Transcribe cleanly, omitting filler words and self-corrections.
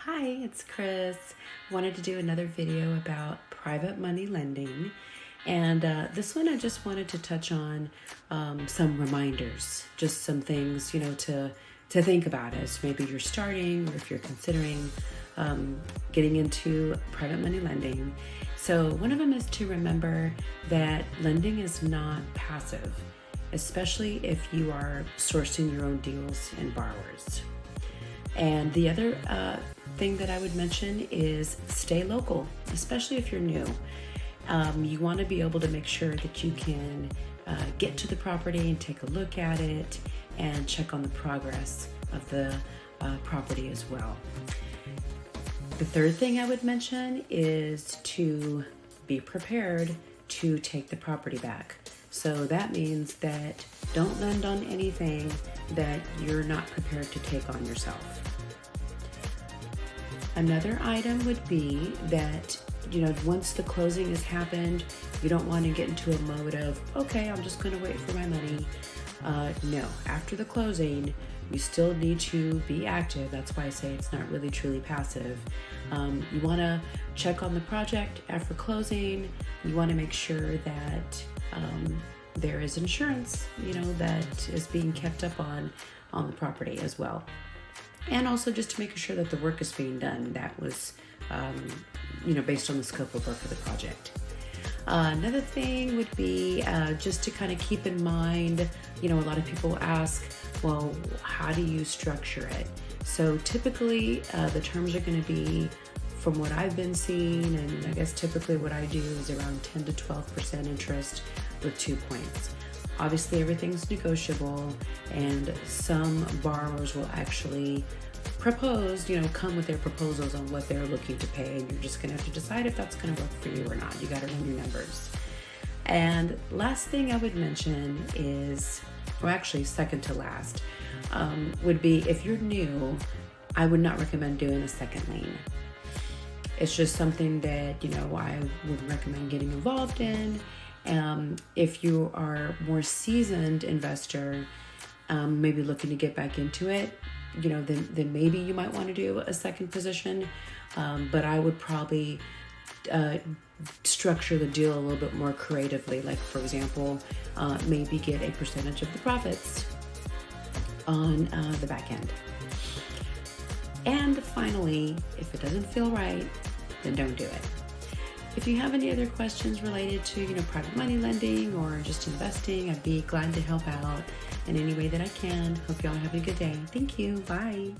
Hi, it's Chris. Wanted to do another video about private money lending. And this one I just wanted to touch on some reminders, just some things, to think about as maybe you're starting or if you're considering getting into private money lending. So one of them is to remember that lending is not passive, especially if you are sourcing your own deals and borrowers. And the other thing that I would mention is stay local, especially if you're new. You want to be able to make sure that you can get to the property and take a look at it and check on the progress of the property as well. The third thing I would mention is to be prepared to take the property back. So that means that don't lend on anything that you're not prepared to take on yourself. Another item would be that, once the closing has happened, you don't want to get into a mode of, okay, I'm just going to wait for my money. No, after the closing, you still need to be active. That's why I say it's not really truly passive. You want to check on the project after closing. You want to make sure that there is insurance, that is being kept up on the property as well. And also just to make sure that the work is being done that was, based on the scope of work of the project. Another thing would be just to kind of keep in mind, a lot of people ask, well, how do you structure it? So typically the terms are going to be, from what I've been seeing, and I guess typically what I do is around 10 to 12% interest with 2 points. Obviously, everything's negotiable, and some borrowers will actually propose, come with their proposals on what they're looking to pay, and you're just going to have to decide if that's going to work for you or not. You got to run your numbers. And last thing I would mention is, well, actually second to last, would be if you're new, I would not recommend doing a second lien. It's just something that, I would recommend getting involved in. If you are a more seasoned investor, maybe looking to get back into it, then maybe you might want to do a second position. But I would probably structure the deal a little bit more creatively. Like, for example, maybe get a percentage of the profits on the back end. And finally, if it doesn't feel right, then don't do it. If you have any other questions related to, private money lending or just investing, I'd be glad to help out in any way that I can. Hope y'all have a good day. Thank you. Bye.